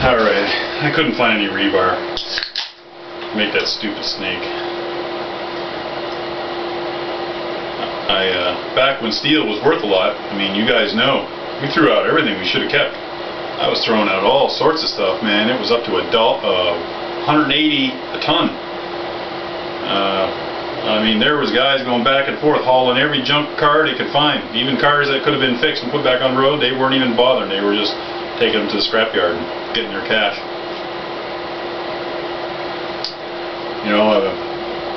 Alright, I couldn't find any rebar to make that stupid snake. Back when steel was worth a lot, I mean, you guys know, we threw out everything we should have kept. I was throwing out all sorts of stuff, man. It was up to $180 a ton. I mean, there was guys going back and forth hauling every junk car they could find. Even cars that could have been fixed and put back on the road, they weren't even bothering. They were just taking them to the scrapyard and getting their cash. You know,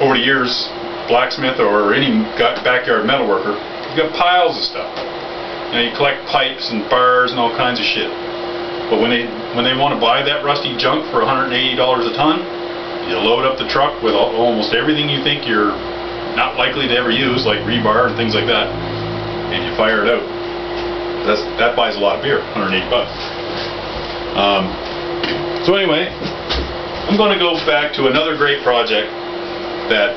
over the years, blacksmith or any backyard metalworker, you've got piles of stuff. You know, you collect pipes and bars and all kinds of shit. But when they want to buy that rusty junk for $180 a ton, you load up the truck with almost everything you think you're not likely to ever use, like rebar and things like that, and you fire it out. That buys a lot of beer, 180 bucks. So anyway, I'm going to go back to another great project that,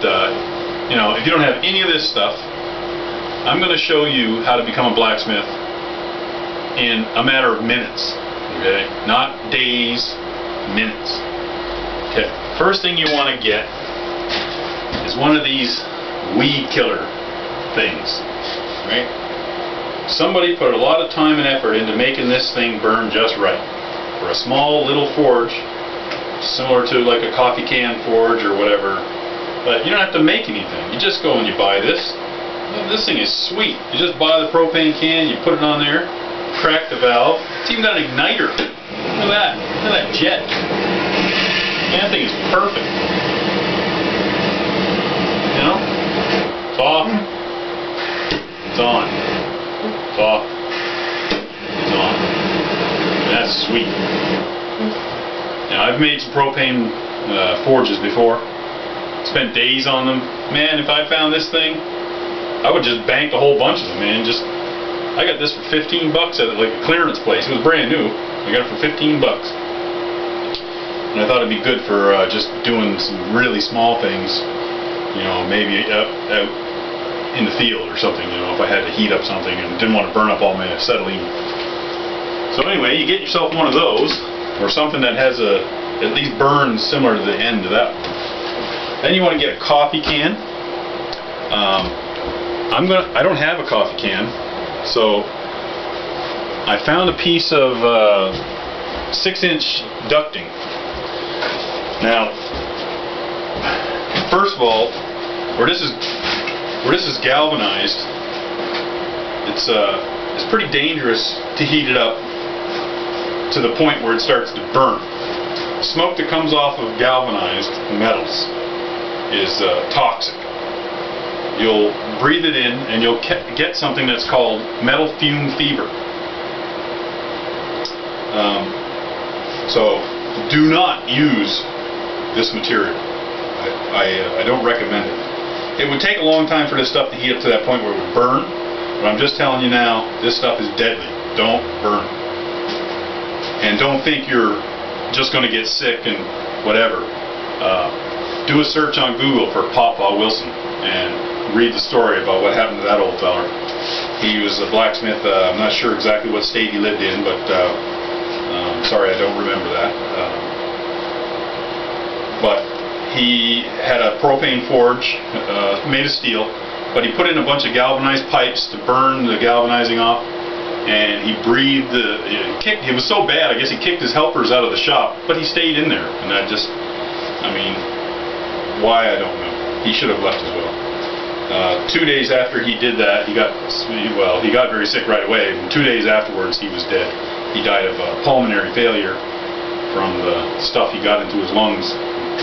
you know, if you don't have any of this stuff, I'm going to show you how to become a blacksmith in a matter of minutes. Okay? Not days, minutes. Okay. First thing you want to get is one of these weed killer things. Right? Somebody put a lot of time and effort into making this thing burn just right. For a small little forge, similar to like a coffee can forge or whatever. But you don't have to make anything. You just go and you buy this. This thing is sweet. You just buy the propane can, you put it on there, crack the valve. It's even got an igniter. Look at that. Look at that jet. That thing is perfect. You know? It's off. It's on. It's off. It's on. That's sweet. Now, I've made some propane forges before. Spent days on them. Man, if I found this thing, I would just bank a whole bunch of them, man. I got this for 15 bucks at like a clearance place. It was brand new. I got it for 15 bucks. And I thought it'd be good for just doing some really small things. You know, maybe out in the field or something, you know, if I had to heat up something and didn't want to burn up all my acetylene. So anyway, you get yourself one of those, or something that has at least burns similar to the end of that one. Then you want to get a coffee can. I don't have a coffee can, so I found a piece of 6-inch ducting. Now, first of all, where this is galvanized, it's pretty dangerous to heat it up to the point where it starts to burn. Smoke that comes off of galvanized metals is toxic. You'll breathe it in and you'll get something that's called metal fume fever. So do not use this material. I don't recommend it. It would take a long time for this stuff to heat up to that point where it would burn, but I'm just telling you now, this stuff is deadly. Don't burn. And don't think you're just going to get sick and whatever. Do a search on Google for Paw Paw Wilson and read the story about what happened to that old feller. He was a blacksmith. I'm not sure exactly what state he lived in, but sorry, I don't remember that. But he had a propane forge made of steel, but he put in a bunch of galvanized pipes to burn the galvanizing off, and he breathed it was so bad, I guess he kicked his helpers out of the shop, but he stayed in there, and I mean, why, I don't know. He should have left as well. 2 days after he did that, he got very sick right away, and 2 days afterwards he was dead. He died of pulmonary failure from the stuff he got into his lungs.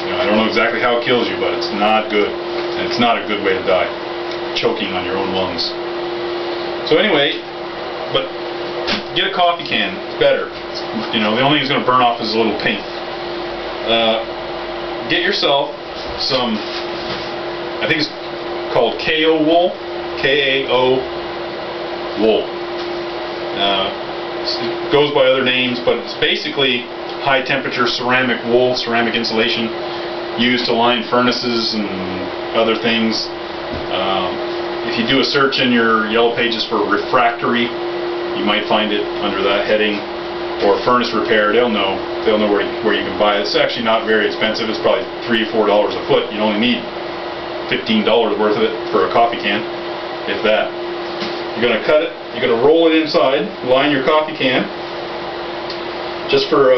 You know, I don't know exactly how it kills you, but it's not good, and it's not a good way to die, choking on your own lungs. So anyway, but get a coffee can. It's better. You know, the only thing it's going to burn off is a little paint. Get yourself some, I think it's called KO wool, K-A-O wool. It goes by other names, but it's basically high temperature ceramic wool, ceramic insulation, used to line furnaces and other things. If you do a search in your yellow pages for refractory, you might find it under that heading. or furnace repair, they'll know where you can buy it. It's actually not very expensive. It's probably $3 or $4 a foot. You only need $15 worth of it for a coffee can, if that. You're going to cut it. You're going to roll it inside. Line your coffee can. Just for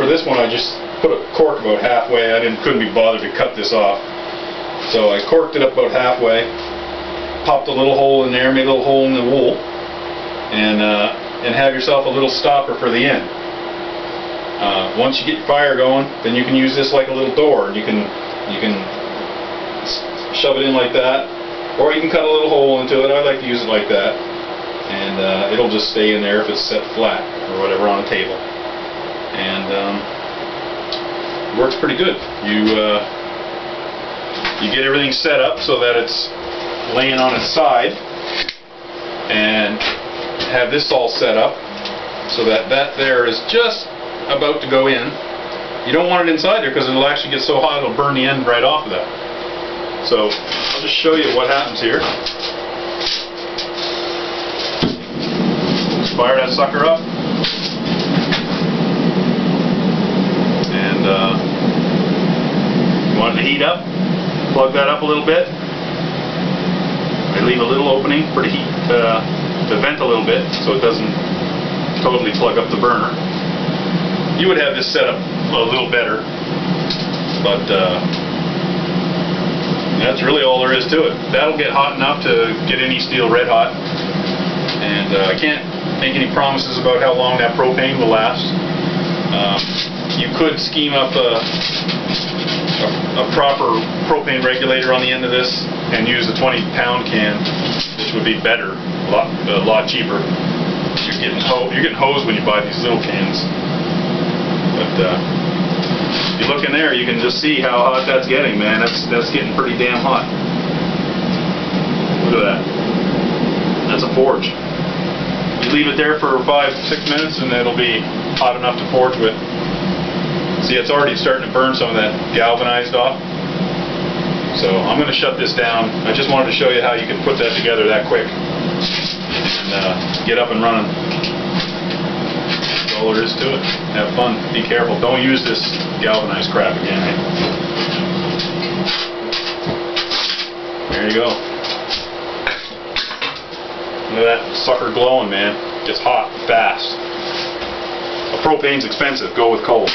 this one, I just put a cork about halfway. I couldn't be bothered to cut this off, so I corked it up about halfway. Popped a little hole in there, made a little hole in the wool, and have yourself a little stopper for the end. Once you get your fire going, then you can use this like a little door. You can shove it in like that, or you can cut a little hole into it. I like to use it like that, and it'll just stay in there if it's set flat or whatever on a table, and it works pretty good. You get everything set up so that it's laying on its side, and have this all set up so that there is just about to go in. You don't want it inside there because it'll actually get so hot it'll burn the end right off of that. So I'll just show you what happens here. Just fire that sucker up, and you want it to heat up. Plug that up a little bit. I leave a little opening for the heat to vent a little bit so it doesn't totally plug up the burner. You would have this set up a little better, but that's really all there is to it. That'll get hot enough to get any steel red hot, and I can't make any promises about how long that propane will last. You could scheme up a proper propane regulator on the end of this and use a 20-pound can, which would be better, a lot cheaper. You're getting hosed when you buy these little cans. But if you look in there, you can just see how hot that's getting, man. That's getting pretty damn hot. Look at that. That's a forge. You leave it there for 5-6 minutes, and it'll be hot enough to forge with. See, it's already starting to burn some of that galvanized off. So I'm going to shut this down. I just wanted to show you how you can put that together that quick and get up and running. That's all there is to it. Have fun. Be careful. Don't use this galvanized crap again. Eh? There you go. Look at that sucker glowing, man. It's hot, fast. A propane's expensive. Go with coal.